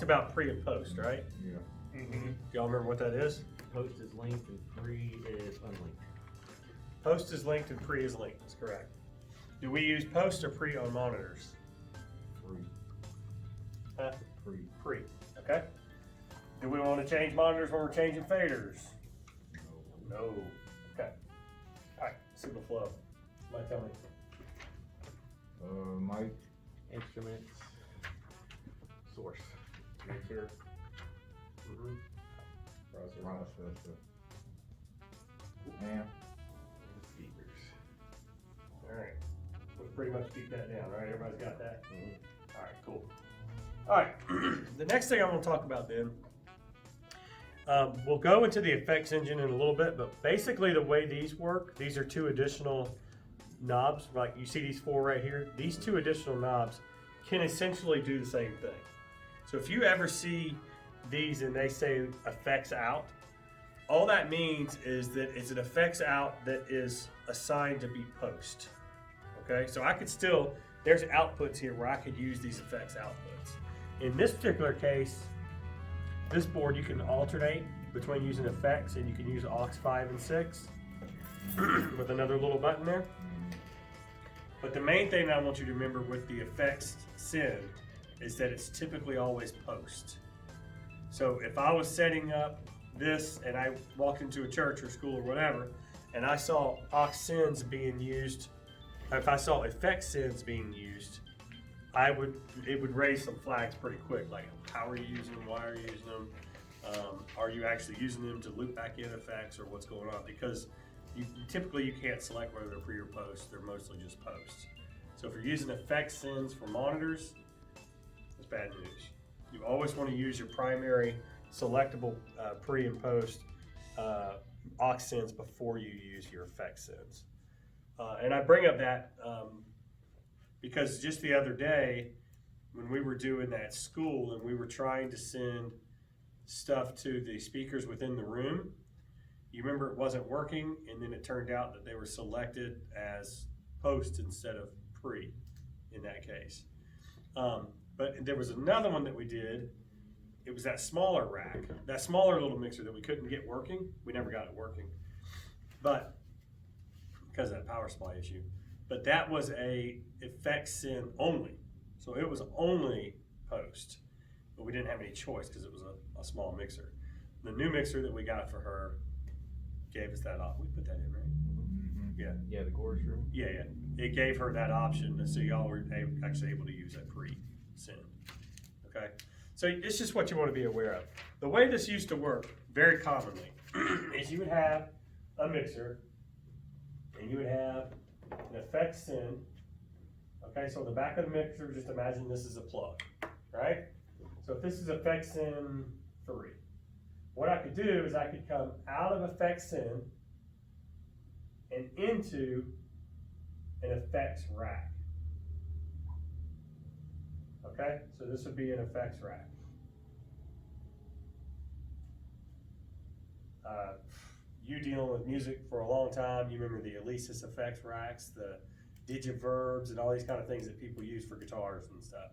talked about pre and post, right? Yeah. Mm-hmm. Do y'all remember what that is? Post is linked and pre is unlinked. Post is linked and pre is linked. That's correct. Do we use post or pre on monitors? Free. Free. Pre. Okay. Do we want to change monitors when we're changing faders? No. No. Okay. All right. Signal flow. Somebody tell me. Mic. Instruments. Source. Mixer. Mm-hmm. Processor. Amp. Speakers. All right. We'll pretty much keep that down, right? Everybody's got that? Mm-hmm. All right, cool. All right. The next thing I want to talk about then, we'll go into the effects engine in a little bit, but basically the way these work, these are two additional knobs. Like you see these four right here. These two additional knobs can essentially do the same thing. So if you ever see these and they say effects out, all that means is that it's an effects out that is assigned to be post. Okay, so I could still, there's outputs here where I could use these effects outputs. In this particular case, this board you can alternate between using effects, and you can use aux 5 and 6 with another little button there. But the main thing I want you to remember with the effects send is that it's typically always post. So if I was setting up this and I walked into a church or school or whatever, and I saw aux sends being used, if I saw effect sends being used, it would raise some flags pretty quick, like how are you using them, why are you using them, are you actually using them to loop back in effects, or what's going on? Because typically you can't select whether they're pre or post, they're mostly just post. So if you're using effect sends for monitors, it's bad news. You always want to use your primary selectable pre and post aux sends before you use your effect sends. And I bring up that because just the other day, when we were doing that school and we were trying to send stuff to the speakers within the room, you remember it wasn't working, and then it turned out that they were selected as post instead of pre in that case. But there was another one that we did. It was that smaller rack, that smaller little mixer that we couldn't get working. We never got it working, but because of that power supply issue. But that was a effect send only. So it was only post, but we didn't have any choice because it was a small mixer. The new mixer that we got for her gave us that option. We put that in, right? Mm-hmm. Yeah. Yeah, the chorus room. Yeah. It gave her that option, and so y'all were actually able to use that pre-send. Okay? So it's just what you want to be aware of. The way this used to work very commonly is you would have a mixer, and you would have an effect send. Okay, so on the back of the mixer, just imagine this is a plug, right? So if this is effect send 3, what I could do is I could come out of effect send and into an effects rack. Okay, so this would be an effects rack. You dealing with music for a long time, you remember the Alesis effects racks, the Digiverbs, and all these kind of things that people use for guitars and stuff.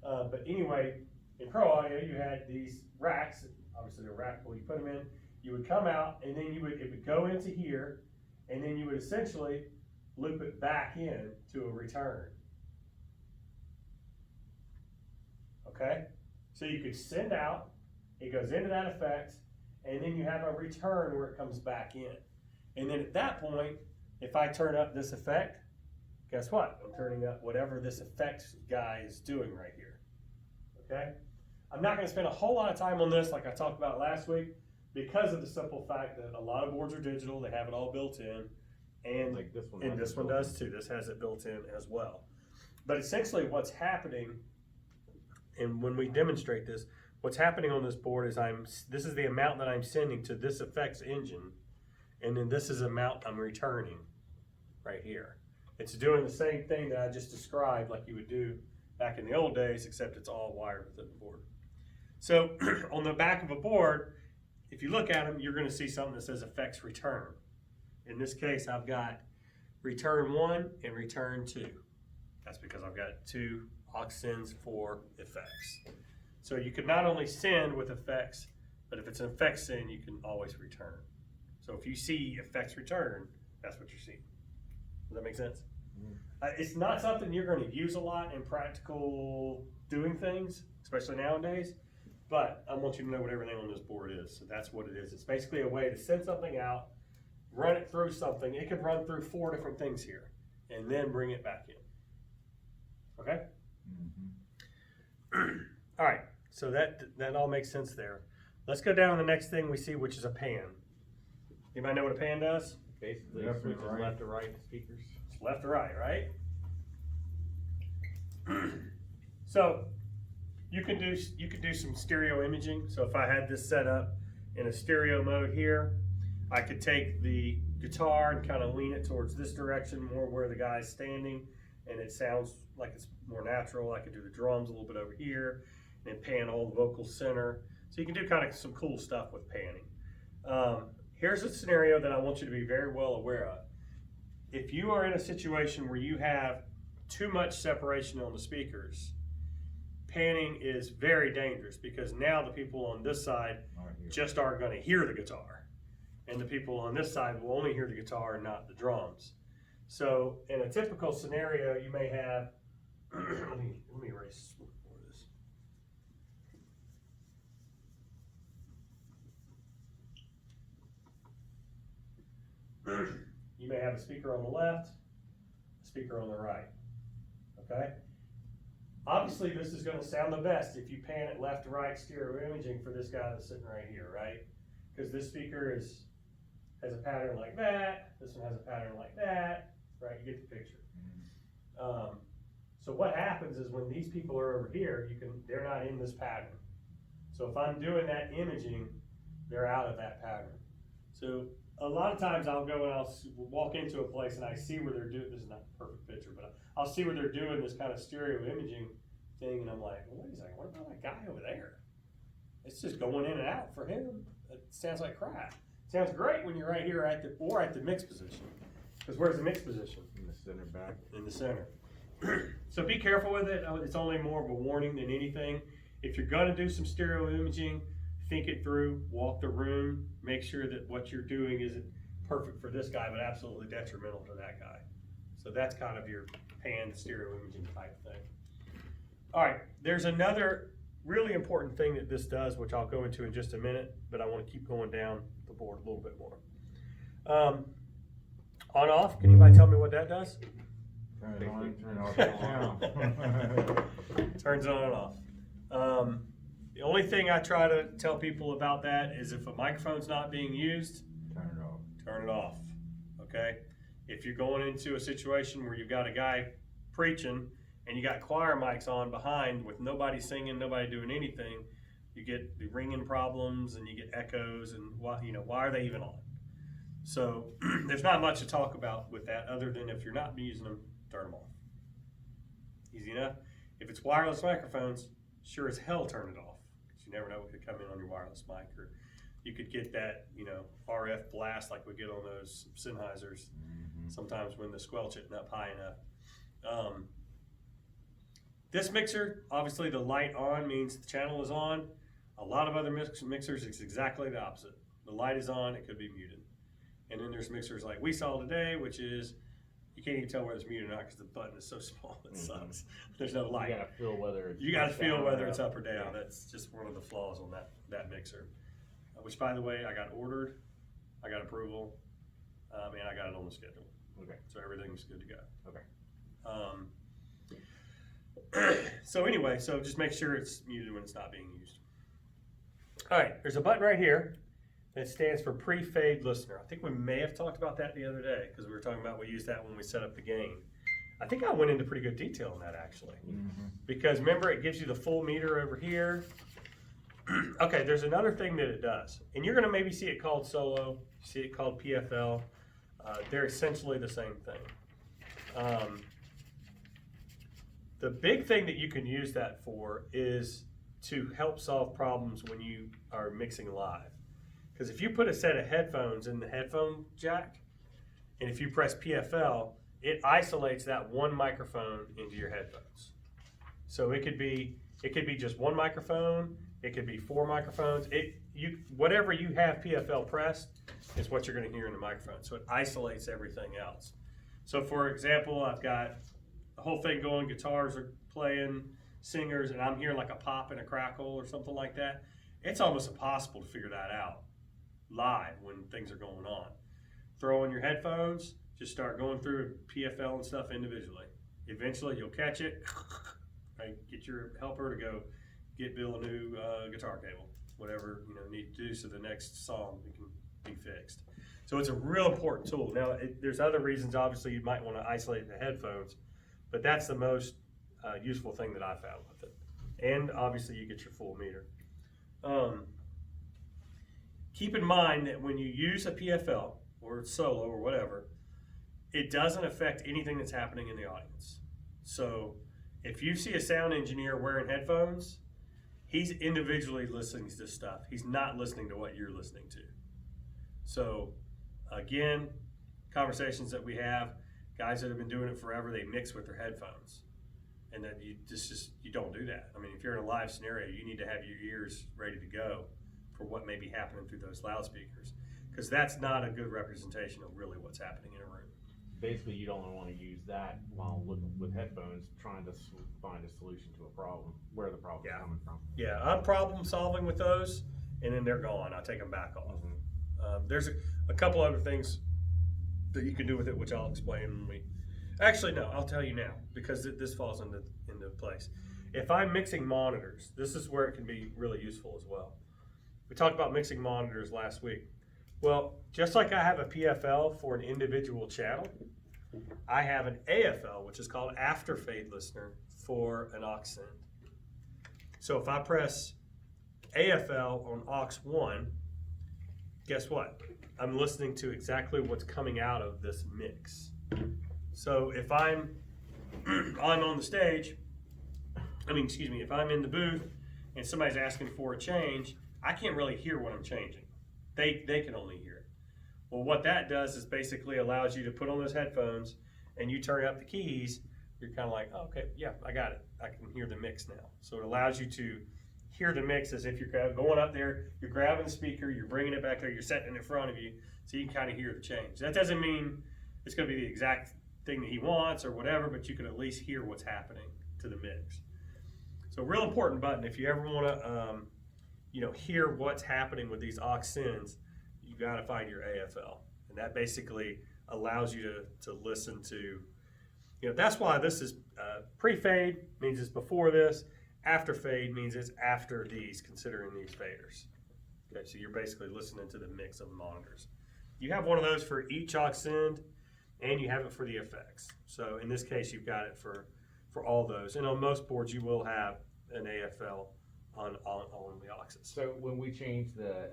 But anyway, in Pro Audio, you had these racks. Obviously, they're rackable. You put them in. You would come out, and then it would go into here, and then you would essentially loop it back in to a return. Okay, so you could send out. It goes into that effect, and then you have a return where it comes back in. And then at that point, if I turn up this effect, guess what? I'm turning up whatever this effects guy is doing right here. Okay? I'm not going to spend a whole lot of time on this like I talked about last week because of the simple fact that a lot of boards are digital. They have it all built in. And, Like this one. and this one does too. This has it built in as well. But essentially what's happening, and when we demonstrate this, what's happening on this board is this is the amount that I'm sending to this effects engine, and then this is the amount I'm returning right here. It's doing the same thing that I just described like you would do back in the old days, except it's all wired within the board. So on the back of a board, if you look at them, you're going to see something that says effects return. In this case, I've got return 1 and return 2. That's because I've got 2 aux sends for effects. So you could not only send with effects, but if it's an effects send, you can always return. So if you see effects return, that's what you're seeing. Does that make sense? It's not something you're going to use a lot in practical doing things, especially nowadays, but I want you to know what everything on this board is. So that's what it is. It's basically a way to send something out, run it through something. It can run through 4 different things here, and then bring it back in. Okay? All right, so that all makes sense there. Let's go down to the next thing we see, which is a pan. Anybody know what a pan does? Basically, Left and switches right. left to right speakers. It's left to right, right? So you can do some stereo imaging. So if I had this set up in a stereo mode here, I could take the guitar and kind of lean it towards this direction, more where the guy's standing, and it sounds like it's more natural. I could do the drums a little bit over here, and then pan all the vocals center. So you can do kind of some cool stuff with panning. Here's a scenario that I want you to be very well aware of. If you are in a situation where you have too much separation on the speakers, panning is very dangerous, because now the people on this side just aren't going to hear the guitar, and the people on this side will only hear the guitar and not the drums. So in a typical scenario, you may have let me erase more of this. You may have a speaker on the left, a speaker on the right, okay? Obviously, this is going to sound the best if you pan it left to right stereo imaging for this guy that's sitting right here, right? Because this speaker has a pattern like that, this one has a pattern like that, right? You get the picture. So what happens is when these people are over here, they're not in this pattern. So if I'm doing that imaging, they're out of that pattern. So a lot of times I'll go and I'll walk into a place and I see where they're doing, this is not a perfect picture, but I'll see where they're doing this kind of stereo imaging thing, and I'm like, well, wait a second, what about that guy over there? It's just going in and out for him. It sounds like crap. It sounds great when you're right here at the mix position. Because where's the mix position? In the center back. In the center. So be careful with it. It's only more of a warning than anything. If you're gonna do some stereo imaging, think it through, walk the room, make sure that what you're doing isn't perfect for this guy, but absolutely detrimental to that guy. So that's kind of your pan stereo imaging type thing. All right, there's another really important thing that this does, which I'll go into in just a minute, but I want to keep going down the board a little bit more. On off, can anybody tell me what that does? Turn it on, turn off the channel. Turns it on and off. The only thing I try to tell people about that is if a microphone's not being used, Turn it off. turn it off, okay? If you're going into a situation where you've got a guy preaching and you got choir mics on behind with nobody singing, nobody doing anything, you get the ringing problems and you get echoes, and why are they even on? So there's not much to talk about with that other than if you're not using them, turn them off. Easy enough. If it's wireless microphones, sure as hell turn it off, because you never know what could come in on your wireless mic, or you could get that RF blast like we get on those Sennheisers sometimes when the squelch it up high enough. This mixer, obviously the light on means the channel is on. A lot of other mixers, it's exactly the opposite. The light is on, it could be muted. And then there's mixers like we saw today, which is, you can't even tell whether it's muted or not because the button is so small, it sucks. There's no light. You gotta feel whether it's You gotta feel down or whether it's up or down. Yeah. That's just one of the flaws on that mixer. Which, by the way, I got ordered, I got approval, and I got it on the schedule. Okay. So everything's good to go. Okay. So anyway, so just make sure it's muted when it's not being used. All right, there's a button right here that stands for pre-fade listener. I think we may have talked about that the other day because we were talking about we used that when we set up the gain. I think I went into pretty good detail on that actually. Because remember, it gives you the full meter over here. Okay, there's another thing that it does, and you're gonna maybe see it called solo, see it called PFL. They're essentially the same thing. The big thing that you can use that for is to help solve problems when you are mixing live. Because if you put a set of headphones in the headphone jack, and if you press PFL, it isolates that one microphone into your headphones. So it could be, It could be just one microphone, it could be 4 microphones. Whatever you have PFL pressed is what you're gonna hear in the microphone. So it isolates everything else. So for example, I've got the whole thing going, guitars are playing, singers, and I'm hearing like a pop and a crackle or something like that. It's almost impossible to figure that out live when things are going on. Throw in your headphones, just start going through PFL and stuff individually. Eventually you'll catch it, right? Get your helper to go get Bill a new guitar cable, whatever need to do so the next song can be fixed. So it's a real important tool. Now there's other reasons obviously you might want to isolate the headphones, but that's the most useful thing that I found with it. And obviously you get your full meter. Keep in mind that when you use a PFL or solo or whatever, it doesn't affect anything that's happening in the audience. So if you see a sound engineer wearing headphones, he's individually listening to stuff. He's not listening to what you're listening to. So again, conversations that we have, guys that have been doing it forever, they mix with their headphones. And then you don't do that. I mean, if you're in a live scenario, you need to have your ears ready to go for what may be happening through those loudspeakers, because that's not a good representation of really what's happening in a room. Basically, you don't want to use that while looking with headphones, trying to find a solution to a problem, where the problem's coming from. Yeah, I'm problem solving with those, and then they're gone. I take them back off. There's a couple other things that you can do with it, which I'll explain when we. Actually, no, I'll tell you now, because this falls into place. If I'm mixing monitors, this is where it can be really useful as well. We talked about mixing monitors last week. Well, just like I have a PFL for an individual channel, I have an AFL, which is called after fade listener, for an aux send. So if I press AFL on aux 1, guess what? I'm listening to exactly what's coming out of this mix. So if I'm on the stage, if I'm in the booth and somebody's asking for a change, I can't really hear what I'm changing. They can only hear it. Well, what that does is basically allows you to put on those headphones and you turn up the keys, you're kind of like, oh, okay, yeah, I got it. I can hear the mix now. So it allows you to hear the mix as if you're going up there, you're grabbing the speaker, you're bringing it back there, you're setting it in front of you, so you can kind of hear the change. That doesn't mean it's going to be the exact thing that he wants or whatever, but you can at least hear what's happening to the mix. So real important button, if you ever want to hear what's happening with these aux sends, you got to find your AFL. And that basically allows you to listen to, that's why this is pre-fade, means it's before this. After fade means it's after these, considering these faders. Okay, so you're basically listening to the mix of monitors. You have one of those for each aux send, and you have it for the effects. So in this case, you've got it for all those. And on most boards, you will have an AFL on the auxes. So when we change the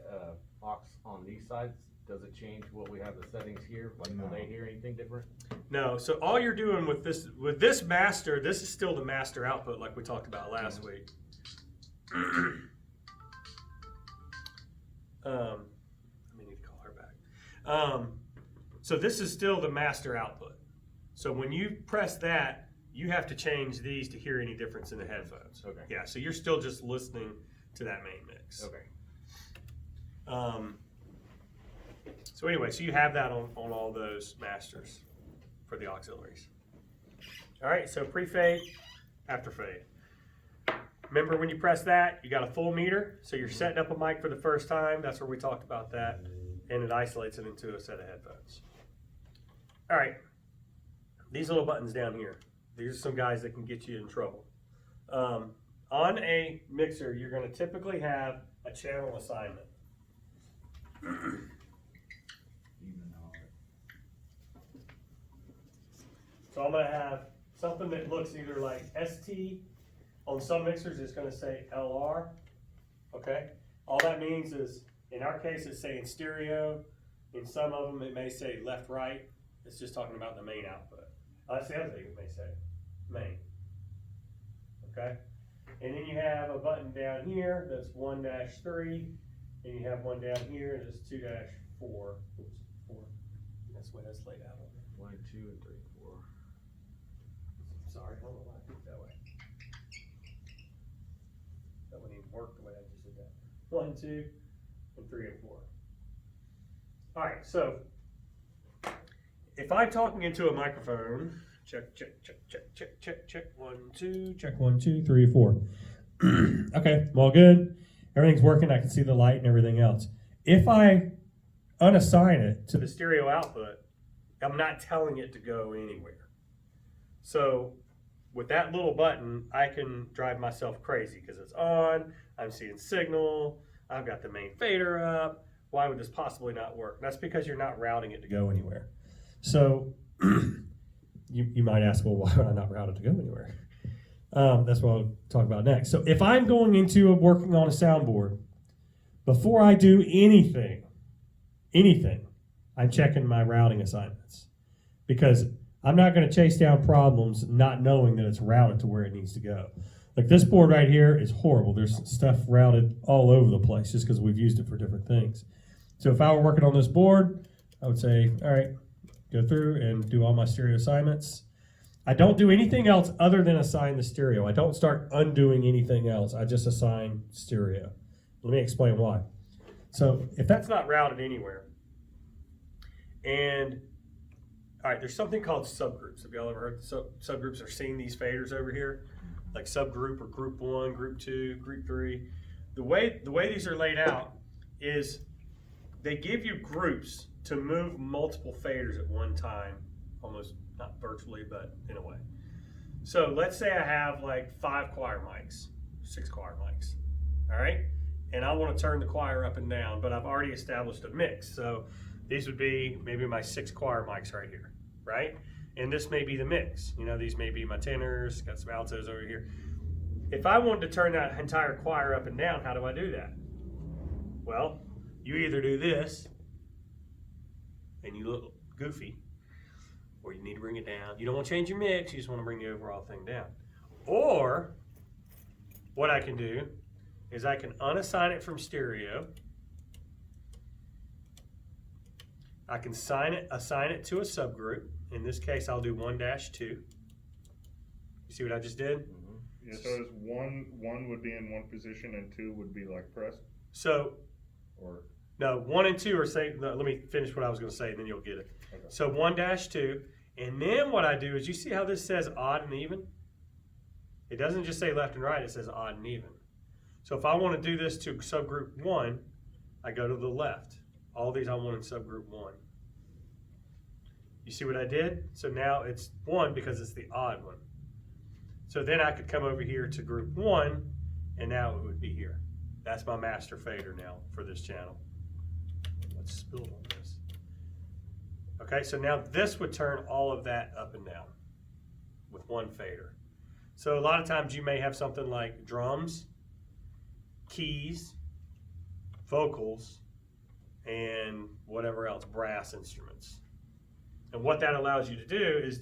aux on these sides, does it change what we have the settings here? Like, will they hear anything different? No. So all you're doing with this master, this is still the master output, like we talked about last week. I may need to call her back. So this is still the master output. So when you press that, you have to change these to hear any difference in the headphones. Okay. Yeah, so you're still just listening to that main mix. Okay. So anyway, so you have that on all those masters for the auxiliaries. All right, so pre-fade, after fade. Remember when you press that, you got a full meter, so you're setting up a mic for the first time. That's where we talked about that, and it isolates it into a set of headphones. All right, these little buttons down here. These are some guys that can get you in trouble. On a mixer, you're going to typically have a channel assignment. So I'm going to have something that looks either like ST. On some mixers, it's going to say LR. Okay? All that means is, in our case, it's saying stereo. In some of them, it may say left, right. It's just talking about the main output. That's the other thing it may say, main. Okay? And then you have a button down here that's 1-3, and you have one down here that's 2-4. Oops, 4. That's the way that's laid out on there. 1, 2, and 3, 4. Sorry, I don't know why I did it that way. 1, 2, and 3 and 4. All right, so if I'm talking into a microphone, check, check, check, check, check, check, check, 1, 2, check 1, 2, 3, 4. Okay, I'm all good. Everything's working. I can see the light and everything else. If I unassign it to the stereo output, I'm not telling it to go anywhere. So with that little button, I can drive myself crazy because it's on, I'm seeing signal, I've got the main fader up. Why would this possibly not work? That's because you're not routing it to go anywhere. So you might ask, well, why would I not route it to go anywhere? That's what I'll talk about next. So if I'm going into working on a soundboard, before I do anything, I'm checking my routing assignments, because I'm not going to chase down problems not knowing that it's routed to where it needs to go. Like this board right here is horrible. There's stuff routed all over the place just because we've used it for different things. So if I were working on this board, I would say, all right, go through and do all my stereo assignments. I don't do anything else other than assign the stereo. I don't start undoing anything else. I just assign stereo. Let me explain why. So if that's not routed anywhere, and all right, there's something called subgroups. Have y'all ever heard subgroups or seen these faders over here? Like subgroup or group 1, group 2, group 3. The way these are laid out is they give you groups to move multiple faders at one time, almost not virtually, but in a way. So let's say I have like 5 choir mics, 6 choir mics, all right? And I want to turn the choir up and down, but I've already established a mix. So these would be maybe my 6 choir mics right here, right? And this may be the mix. You know, these may be my tenors, got some altos over here. If I wanted to turn that entire choir up and down, how do I do that? Well, you either do this, and you look goofy, or you need to bring it down. You don't want to change your mix, you just want to bring the overall thing down. Or, what I can do is I can unassign it from stereo. I can assign it to a subgroup. In this case, I'll do 1-2. You see what I just did? Mm-hmm. Yeah, so it's one would be in one position and 2 would be like pressed? So, or no, 1 and 2 are saying, no, let me finish what I was going to say, and then you'll get it. Okay. So 1-2, and then what I do is, you see how this says odd and even? It doesn't just say left and right, it says odd and even. So if I want to do this to subgroup 1, I go to the left. All these I want in subgroup 1. You see what I did? So now it's 1 because it's the odd one. So then I could come over here to group 1, and now it would be here. That's my master fader now for this channel. Let's build on this. Okay, so now this would turn all of that up and down with one fader. So a lot of times you may have something like drums, keys, vocals, and whatever else, brass instruments. And what that allows you to do is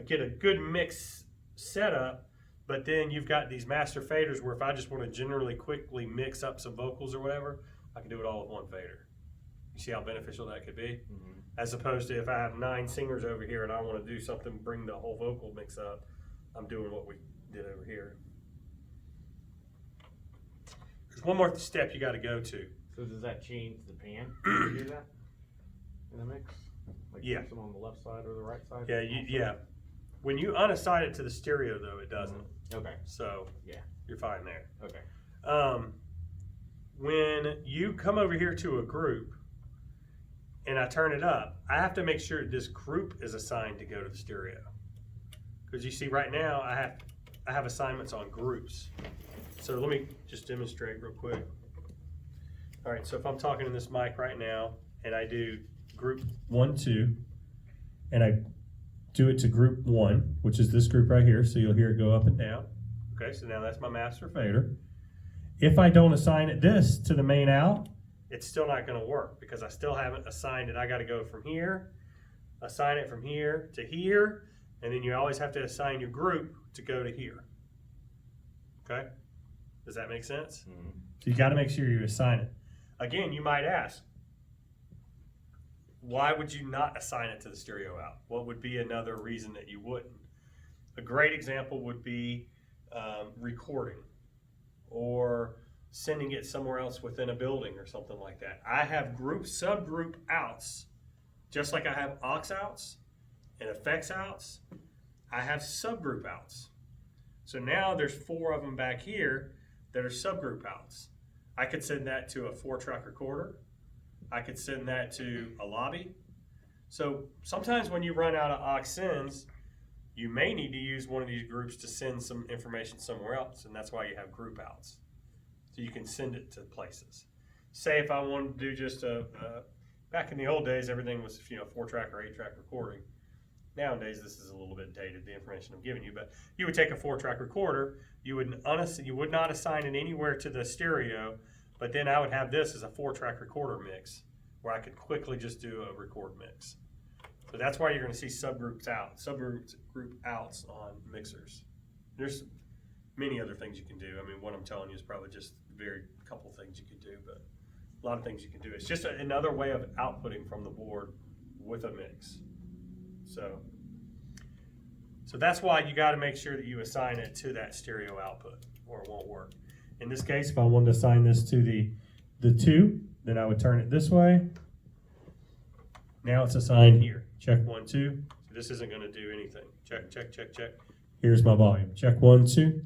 get a good mix setup, but then you've got these master faders where if I just want to generally quickly mix up some vocals or whatever, I can do it all with one fader. You see how beneficial that could be? Mm-hmm. As opposed to if I have 9 singers over here and I want to do something, bring the whole vocal mix up, I'm doing what we did over here. There's one more step you got to go to. So does that change the pan? Can you do that in the mix? Like yeah. Them on the left side or the right side? Yeah, yeah. When you unassign it to the stereo, though, it doesn't. Okay. So yeah, you're fine there. Okay. When you come over here to a group and I turn it up, I have to make sure this group is assigned to go to the stereo. Because you see right now, I have assignments on groups. So let me just demonstrate real quick. All right, so if I'm talking in this mic right now and I do group 1, 2, and I do it to group 1, which is this group right here, so you'll hear it go up and down. Okay, so now that's my master fader. If I don't assign this to the main out, it's still not going to work because I still haven't assigned it. I got to go from here, assign it from here to here, and then you always have to assign your group to go to here. Okay? Does that make sense? Mm-hmm. So you got to make sure you assign it. Again, you might ask, why would you not assign it to the stereo out? What would be another reason that you wouldn't? A great example would be recording or sending it somewhere else within a building or something like that. I have subgroup outs, just like I have aux outs and effects outs. I have subgroup outs. So now there's 4 of them back here that are subgroup outs. I could send that to a 4-track recorder. I could send that to a lobby. So sometimes when you run out of aux sends, you may need to use one of these groups to send some information somewhere else, and that's why you have group outs. So you can send it to places. Say if I wanted to do just back in the old days, everything was 4-track or 8-track recording. Nowadays, this is a little bit dated, the information I'm giving you, but you would take a 4-track recorder, you would not assign it anywhere to the stereo, but then I would have this as a 4-track recorder mix, where I could quickly just do a record mix. So that's why you're going to see subgroup outs on mixers. There's many other things you can do. I mean, what I'm telling you is probably just very couple things you can do, but a lot of things you can do. It's just another way of outputting from the board with a mix. So that's why you got to make sure that you assign it to that stereo output, or it won't work. In this case, if I wanted to assign this to the 2, then I would turn it this way. Now it's assigned here. Check 1, 2. So this isn't going to do anything. Check, check, check, check. Here's my volume. Check 1, 2.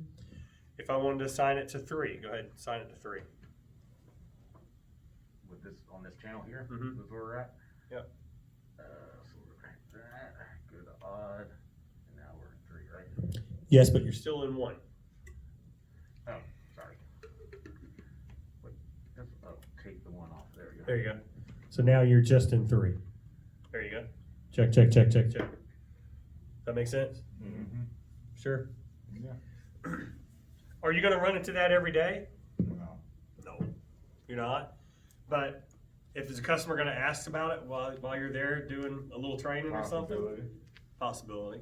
If I wanted to assign it to 3, go ahead and assign it to 3. With this on this channel here, Mhm. is where we're at. Yep. So we're right there. Go to odd, and now we're in 3, right? Yes, but you're still in 1. Oh, sorry. Take the 1 off. There we go. There you go. So now you're just in 3. There you go. Check, check, check, check, check. That make sense? Mm-hmm. Sure. Yeah. Are you going to run into that every day? No. No, you're not. But if there's a customer going to ask about it while you're there doing a little training or something, possibility.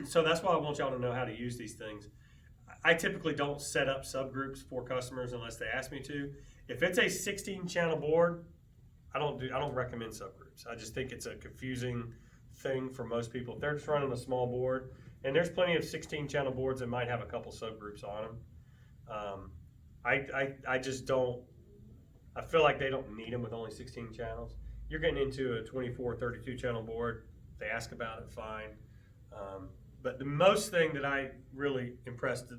So that's why I want y'all to know how to use these things. I typically don't set up subgroups for customers unless they ask me to. If it's a 16-channel board, I don't recommend subgroups. I just think it's a confusing thing for most people. If they're just running a small board, and there's plenty of 16-channel boards that might have a couple subgroups on them. I just don't. I feel like they don't need them with only 16 channels. You're getting into a 24, 32-channel board. If they ask about it, fine. But the most thing that I really impressed,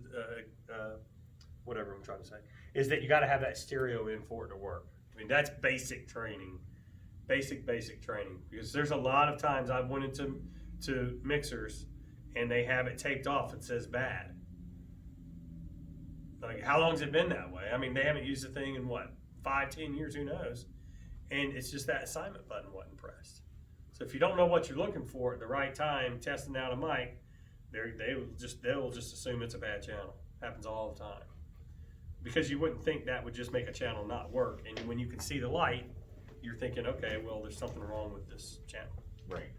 whatever I'm trying to say, is that you got to have that stereo in for it to work. I mean, that's basic training, basic training. Because there's a lot of times I've went into mixers and they have it taped off. It says bad. Like, how long has it been that way? I mean, they haven't used the thing in what, 5, 10 years? Who knows? And it's just that assignment button wasn't pressed. So if you don't know what you're looking for at the right time, testing out a mic, they'll just assume it's a bad channel. Happens all the time. Because you wouldn't think that would just make a channel not work. And when you can see the light, you're thinking, okay, well, there's something wrong with this channel. Right.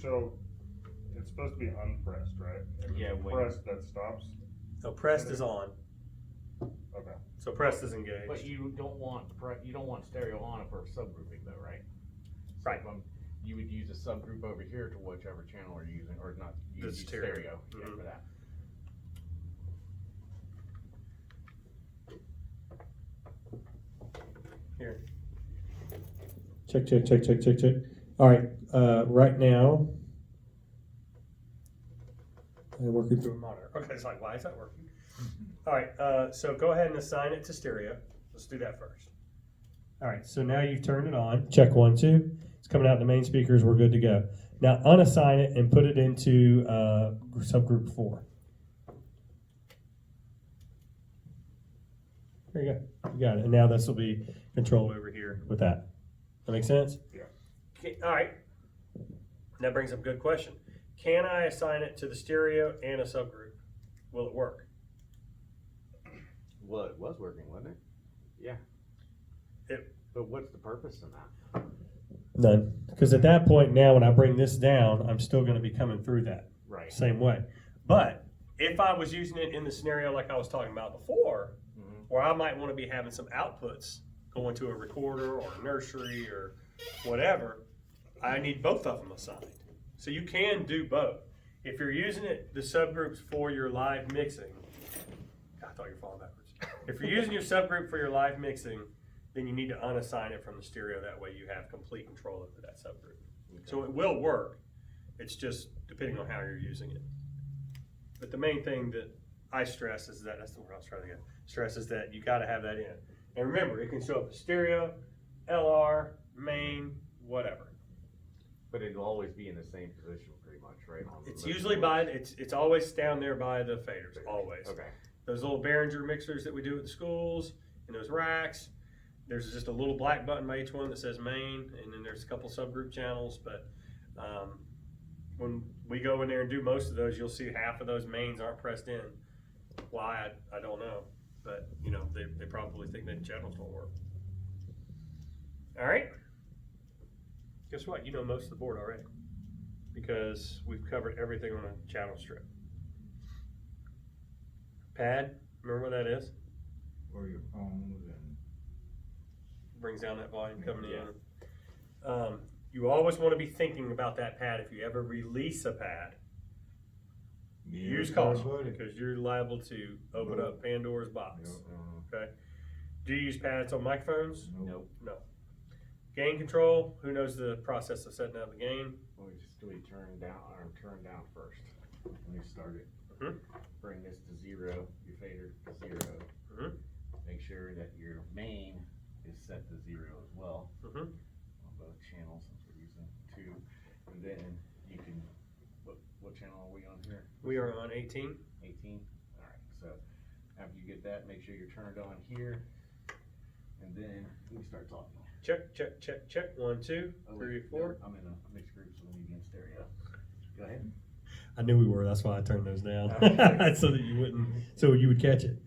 So it's supposed to be unpressed, right? If Yeah, it's wait. pressed, that stops. So pressed is on. Okay. So pressed is engaged. But you don't want stereo on for subgrouping though, right? Right. So you would use a subgroup over here to whichever channel you're using, or not The use stereo. stereo Mhm. for that. Here. Check. All right, right now, I'm working through a monitor. Okay, it's like, why is that working? All right, so go ahead and assign it to stereo. Let's do that first. All right, so now you've turned it on. Check 1, 2. It's coming out the main speakers. We're good to go. Now unassign it and put it into subgroup 4. There you go. You got it. And now this will be controlled over here with that. That make sense? Yeah. Okay, all right. That brings up a good question. Can I assign it to the stereo and a subgroup? Will it work? Well, it was working, wasn't it? Yeah. But what's the purpose in that? None. Because at that point now, when I bring this down, I'm still going to be coming through that Right. same way. But if I was using it in the scenario like I was talking about before, Mm-hmm. where I might want to be having some outputs going to a recorder or a nursery or whatever, I need both of them assigned. So you can do both. If you're using the subgroups for your live mixing, God, thought you were falling backwards. If you're using your subgroup for your live mixing, then you need to unassign it from the stereo. That way you have complete control over that subgroup. So it will work. It's just depending on how you're using it. But the main thing that I stress is that's the word I was trying to get. Stress is that you got to have that in. And remember, it can show up as stereo, LR, main, whatever. But it'll always be in the same position pretty much, right? On the It's mixer usually board. it's always down there by the faders, always. Okay. Those little Behringer mixers that we do at the schools and those racks, there's just a little black button by each one that says main, and then there's a couple subgroup channels. But when we go in there and do most of those, you'll see half of those mains aren't pressed in. Why, I don't know. But, you know, they probably think that channels don't work. All right. Guess what? You know most of the board already because we've covered everything on a channel strip. Pad, remember what that is? For your phones and Brings down that volume coming Yeah. in. You always want to be thinking about that pad. If you ever release a pad, use caution because you're liable to open up Pandora's box. Okay. Do you use pads on microphones? Nope. No. Gain control. Who knows the process of setting up the gain? We turn down first. When you start it, Mhm. bring this to 0, your fader to 0. Mhm. Make sure that your main is set to 0 as well Mhm. on both channels since we're using 2. And then you can, what channel are we on here? We are on 18. 18? Alright, so after you get that, make sure you're turned on here. And then we start talking. Check, check, check, check. 1, 2, 3, 4. I'm in a mixed group, so we need to be in stereo. Go ahead. I knew we were. That's why I turned those down, so that you wouldn't, so you would catch it.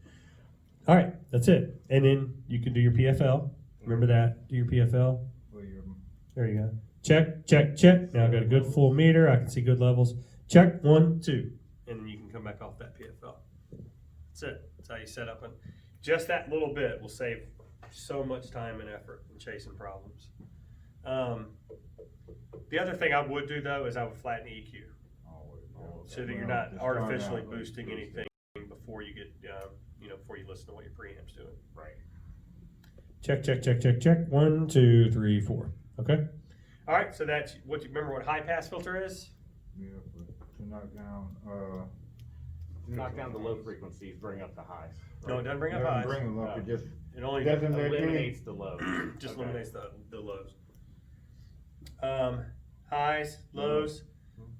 All right, that's it. And then you can do your PFL. Remember that. Do your PFL. for your There you go. Check, check, check. Now I got a good full meter. I can see good levels. Check 1, 2, and then you can come back off that PFL. That's it. That's how you set up. And just that little bit will save so much time and effort in chasing problems. The other thing I would do though is I would flatten the EQ always. so that you're not artificially boosting anything before you get, before you listen to what your preamp's doing. Right. Check, check, check, check, check. 1, 2, 3, 4. Okay. All right. So that's what you remember. What high pass filter is? Yeah, to knock down. Knock down the low frequencies, bring up the highs. No, it right? doesn't bring up Doesn't highs. bring them up. It just It only doesn't let Eliminates the low. just Okay. eliminates the lows. Highs, lows.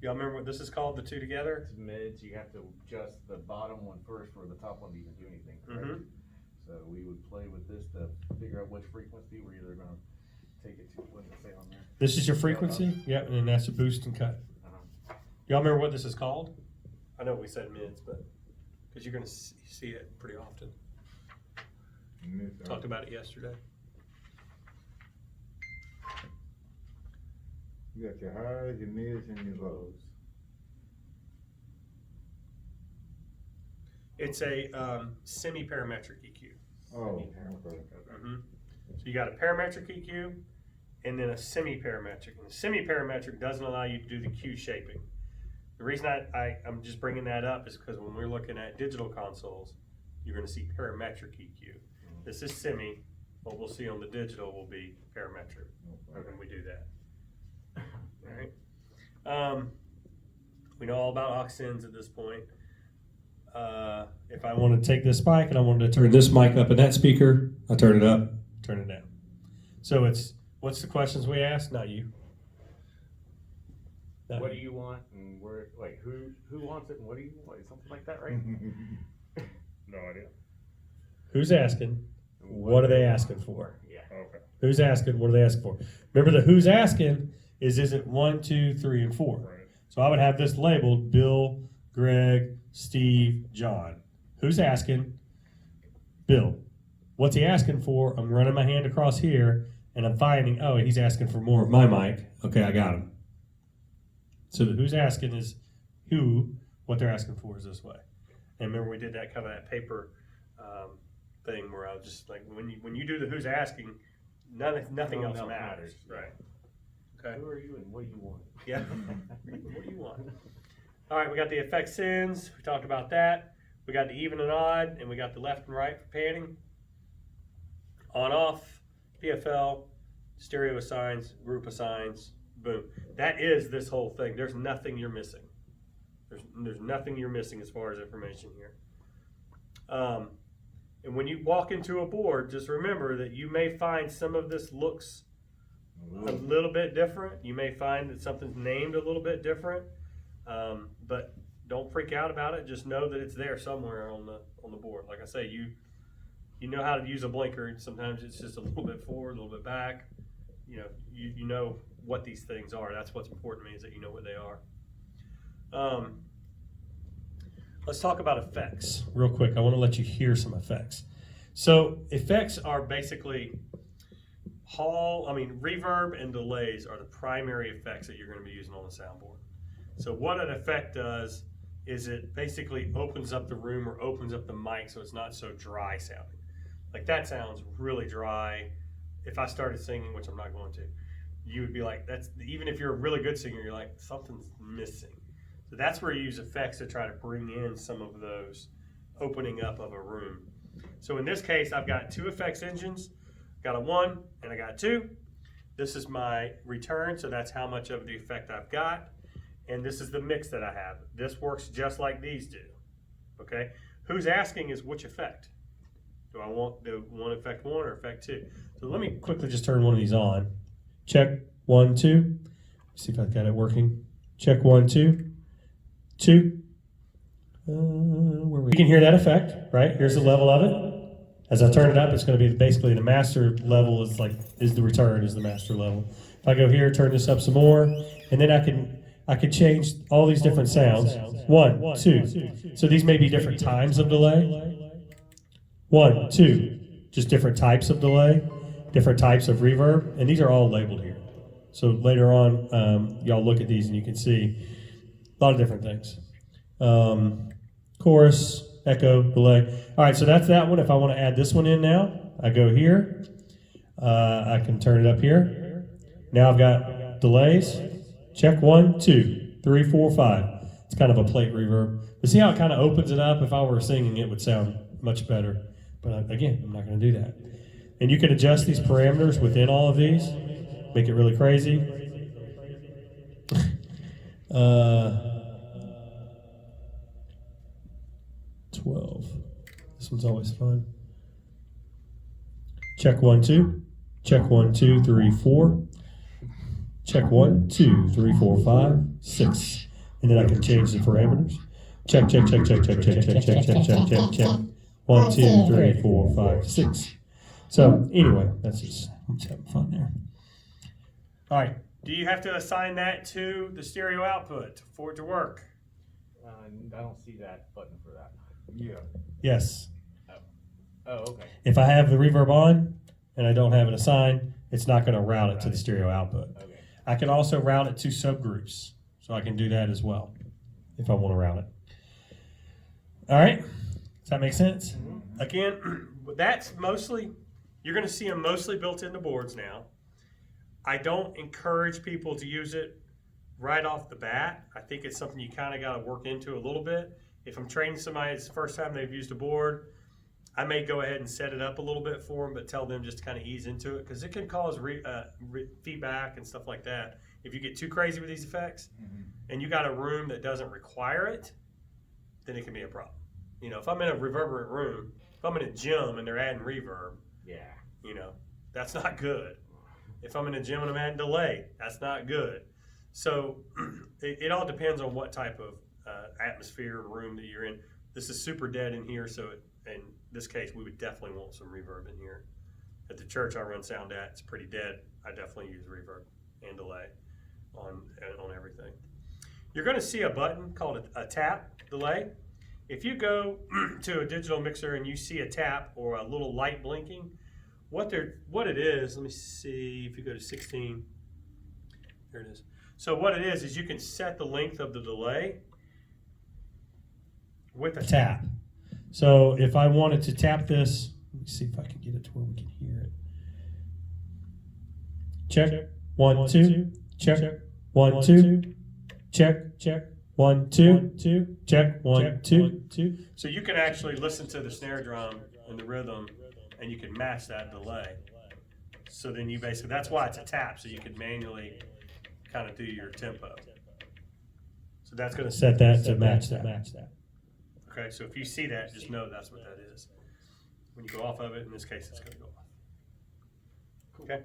Y'all remember what this is called? The two together. It's mids, you have to adjust the bottom one first for the top one to even do anything. Right? Mhm. So we would play with this to figure out which frequency we're either gonna take it to. What does it say on there? This is your frequency. Yep, and then that's your boost and cut. Uh-huh. Y'all remember what this is called? I know we said mids, but because you're gonna see it pretty often. Talked about it yesterday. You got your highs, your mids, and your lows. It's a semi-parametric EQ. Oh, Semi-parametric. okay. Mm-hmm. So you got a parametric EQ and then a semi-parametric. And the semi-parametric doesn't allow you to do the Q shaping. The reason I'm just bringing that up is because when we're looking at digital consoles, you're going to see parametric EQ. This is semi. What we'll see on the digital will be parametric when we do that. All right. We know all about aux sends at this point. If I want to take this mic and I wanted to turn this mic up in that speaker, I turn it up, turn it down. So what's the questions we ask? Not you. Not What do you. you want and where, like, who wants it and what do you want? Something like that, right? No idea. Who's asking? What are they asking for? Yeah. Okay. Who's asking? What are they asking for? Remember the who's asking is it 1, 2, 3, and 4. Right. So I would have this labeled Bill, Greg, Steve, John. Who's asking? Bill. What's he asking for? I'm running my hand across here and I'm finding, oh, he's asking for more of my mic. Okay, I got him. So the who's asking is who, what they're asking for is this way. And remember we did that kind of that paper thing where I was just like, when you do the who's asking, nothing else matters. Right. Okay. Who are you and what do you want? Yeah. What do you want? All right, we got the effect sends. We talked about that. We got the even and odd, and we got the left and right for panning. On off, PFL, stereo assigns, group assigns, boom. That is this whole thing. There's nothing you're missing. There's nothing you're missing as far as information here. And when you walk into a board, just remember that you may find some of this looks a little bit different. You may find that something's named a little bit different, but don't freak out about it. Just know that it's there somewhere on the board. Like I say, you know how to use a blinker, and sometimes it's just a little bit forward, a little bit back. You know what these things are. That's what's important to me, is that you know what they are. Let's talk about effects real quick. I want to let you hear some effects. So effects are basically reverb and delays are the primary effects that you're going to be using on the soundboard. So what an effect does is it basically opens up the room or opens up the mic so it's not so dry sounding. Like that sounds really dry. If I started singing, which I'm not going to, you would be like, even if you're a really good singer, you're like, something's missing. So that's where you use effects to try to bring in some of those opening up of a room. So in this case, I've got 2 effects engines. Got a 1 and I got a 2. This is my return, so that's how much of the effect I've got. And this is the mix that I have. This works just like these do. Okay? Who's asking is which effect? Do I want the effect 1 or effect 2? So let me quickly just turn one of these on. Check 1, 2. See if I've got it working. Check 1, 2. 2. You can hear that effect, right? Here's the level of it. As I turn it up, it's going to be basically the master level is the return is the master level. If I go here, turn this up some more, and then I can change all these different sounds. 1, 2. So these may be different times of delay. 1, 2. Just different types of delay, different types of reverb, and these are all labeled here. So later on, y'all look at these and you can see a lot of different things. Chorus, echo, delay. All right, so that's that one. If I want to add this one in now, I go here. I can turn it up here. Now I've got delays. Check 1, 2, 3, 4, 5. It's kind of a plate reverb. But see how it kind of opens it up? If I were singing, it would sound much better. But again, I'm not going to do that. And you can adjust these parameters within all of these. Make it really crazy. 12. This one's always fun. Check 1, 2. Check 1, 2, 3, 4. Check 1, 2, 3, 4, 5, 6. And then I can change the parameters. Check, check, check, check, check, check, check, check, check, check, check, check. 1, 2, 3, 4, 5, 6. So anyway, that's just having fun there. All right. Do you have to assign that to the stereo output for it to work? I don't see that button for that. Yeah. Yes. Oh, okay. If I have the reverb on and I don't have it assigned, it's not going to route it to the stereo output. Okay. I can also route it to subgroups, so I can do that as well if I want to route it. All right. Does that make sense? Mm-hmm. Again, that's mostly, you're going to see them mostly built into boards now. I don't encourage people to use it right off the bat. I think it's something you kind of got to work into a little bit. If I'm training somebody, it's the first time they've used a board, I may go ahead and set it up a little bit for them, but tell them just to kind of ease into it, because it can cause feedback and stuff like that. If you get too crazy with these effects, and you got a room that doesn't require it, then it can be a problem. You know, if I'm in a reverberant room, if I'm in a gym and they're adding reverb, you know, that's not good. If I'm in a gym and I'm adding delay, that's not good. So it all depends on what type of atmosphere or room that you're in. This is super dead in here, so in this case, we would definitely want some reverb in here. At the church I run sound at, it's pretty dead. I definitely use reverb and delay on everything. You're going to see a button called a tap delay. If you go to a digital mixer and you see a tap or a little light blinking, what it is, let me see if you go to 16. There it is. So what it is you can set the length of the delay with a tap. So if I wanted to tap this, let me see if I can get it to where we can hear it. Check. 1, 2. Check. 1, 2. Check. 1, 2, check, 1, 2. So you can actually listen to the snare drum and the rhythm, and you can match that delay. So then you basically, that's why it's a tap, so you can manually kind of do your tempo. So that's going to set that to match that. Okay, so if you see that, just know that's what that is. When you go off of it, in this case, it's going to go off. Okay.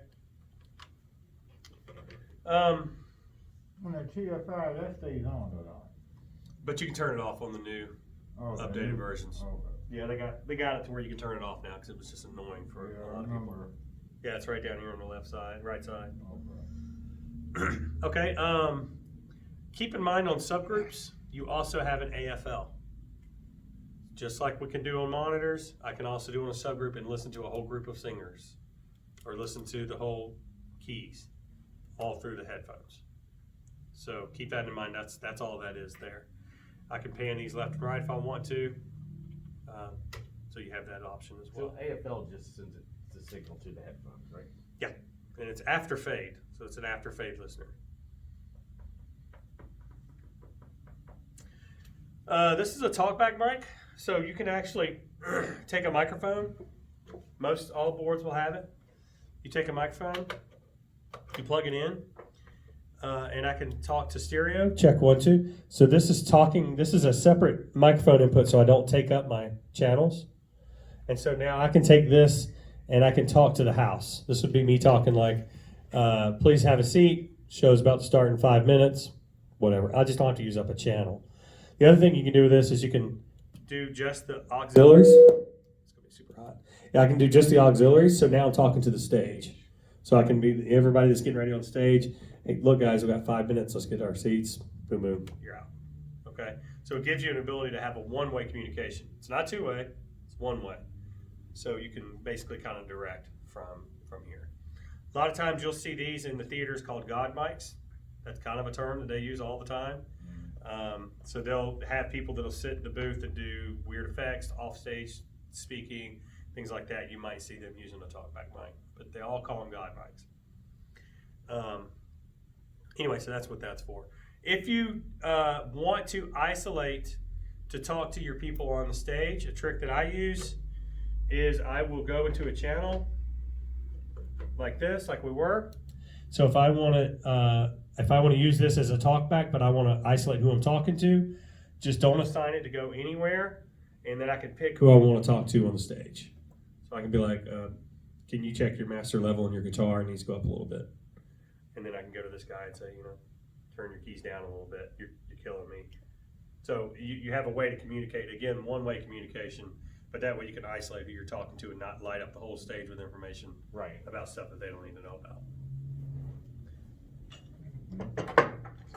When that TFI, that stays on though, don't But you can turn it off on the new it? Okay. updated versions. Okay. Yeah, they got it to where you can turn it off now because it was just annoying for Yeah, a I lot of people. remember. Yeah, it's right down here on the left side, right side. Okay. Okay. Keep in mind on subgroups, you also have an AFL. Just like we can do on monitors, I can also do on a subgroup and listen to a whole group of singers, or listen to the whole keys, all through the headphones. So keep that in mind. That's all that is there. I can pan these left and right if I want to. So you have that option as well. So AFL just sends it the signal to the headphones, right? Yeah, and it's after fade, so it's an after fade listener. This is a Talkback mic, so you can actually take a microphone. All boards will have it. You take a microphone, you plug it in, and I can talk to stereo. Check 1, 2. So this is talking. This is a separate microphone input, so I don't take up my channels. And so now I can take this and I can talk to the house. This would be me talking like, please have a seat. Show's about to start in 5 minutes. Whatever. I just don't have to use up a channel. The other thing you can do with this is you can do just the auxiliaries. It's gonna be super hot. Yeah, I can do just the auxiliaries. So now I'm talking to the stage. So I can be everybody that's getting ready on stage. Hey, look, guys, we've got 5 minutes. Let's get our seats. Boom, boom. You're out. Okay. So it gives you an ability to have a one-way communication. It's not two-way. It's one-way. So you can basically kind of direct from here. A lot of times you'll see these in the theaters called God mics. That's kind of a term that they use all the time. So they'll have people that'll sit in the booth and do weird effects, offstage speaking, things like that. You might see them using a Talkback mic, but they all call them God mics. Anyway, so that's what that's for. If you want to isolate to talk to your people on the stage, a trick that I use is I will go into a channel like this, like we were. So if I want to use this as a talkback, but I want to isolate who I'm talking to, just don't assign it to go anywhere, and then I can pick who I want to talk to on the stage. So I can be like, can you check your master level on your guitar? It needs to go up a little bit. And then I can go to this guy and say, turn your keys down a little bit. You're killing me. So you have a way to communicate. Again, one-way communication, but that way you can isolate who you're talking to and not light up the whole stage with information about stuff that they don't need to know about.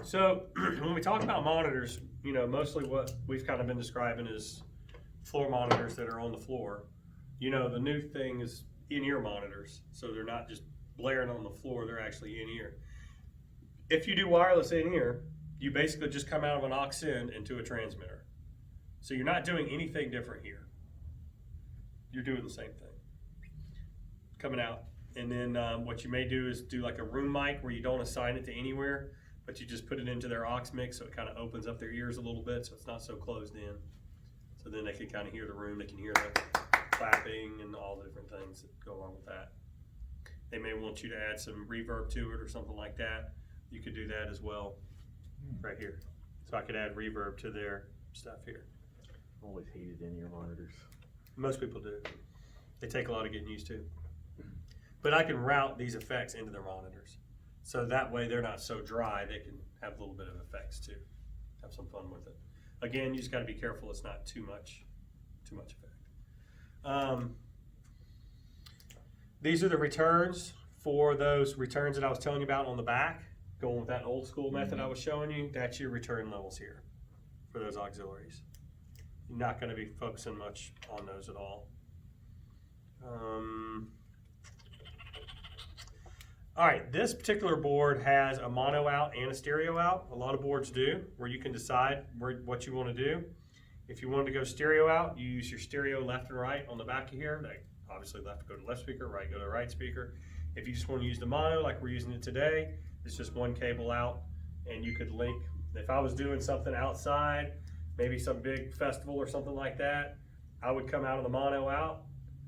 So when we talk about monitors, mostly what we've kind of been describing is floor monitors that are on the floor. The new thing is in-ear monitors, so they're not just blaring on the floor, they're actually in-ear. If you do wireless in-ear, you basically just come out of an aux in into a transmitter. So you're not doing anything different here. You're doing the same thing. Coming out. And then what you may do is do like a room mic where you don't assign it to anywhere, but you just put it into their aux mix so it kind of opens up their ears a little bit so it's not so closed in. So then they can kind of hear the room, they can hear the clapping and all the different things that go along with that. They may want you to add some reverb to it or something like that. You could do that as well right here. So I could add reverb to their stuff here. Always hated in-ear monitors. Most people do. They take a lot of getting used to. But I can route these effects into their monitors. So that way they're not so dry, they can have a little bit of effects too. Have some fun with it. Again, you just gotta be careful it's not too much effect. These are the returns for those returns that I was telling you about on the back. Going with that old school method I was showing you, that's your return levels here for those auxiliaries. You're not gonna be focusing much on those at all. All right, this particular board has a mono out and a stereo out. A lot of boards do, where you can decide what you want to do. If you wanted to go stereo out, you use your stereo left and right on the back of here. Like obviously left go to left speaker, right go to right speaker. If you just want to use the mono like we're using it today, it's just one cable out, and you could link If I was doing something outside, maybe some big festival or something like that, I would come out of the mono out,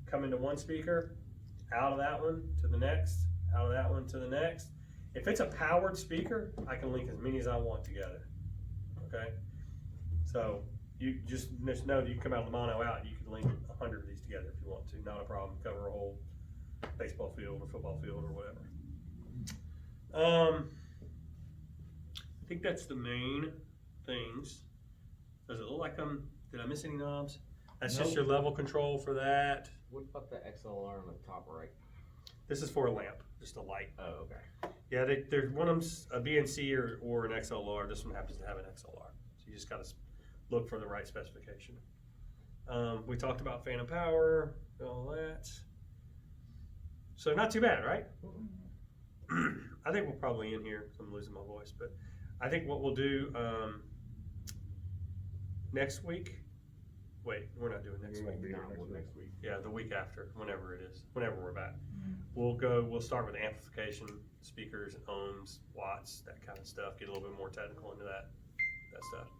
come into one speaker, out of that one to the next, out of that one to the next. If it's a powered speaker, I can link as many as I want together, okay? So you just know that you can come out of the mono out, and you can link 100 of these together if you want to, not a problem, cover a whole baseball field or football field or whatever. I think that's the main things. Does it look like did I miss any knobs? That's just your level control for that. What about the XLR on the top right? This is for a lamp, just a light. Oh, okay. Yeah, there's one of them's a BNC or an XLR. This one happens to have an XLR. So you just gotta look for the right specification. We talked about phantom power, all that. So not too bad, right? I think we'll probably end here, so I'm losing my voice, but I think what we'll do next week. Wait, we're not doing next We week. won't be here Not next week. Yeah, the week after, whenever it is, whenever we're back. We'll start with amplification, speakers, ohms, watts, that kind of stuff. Get a little bit more technical into that stuff.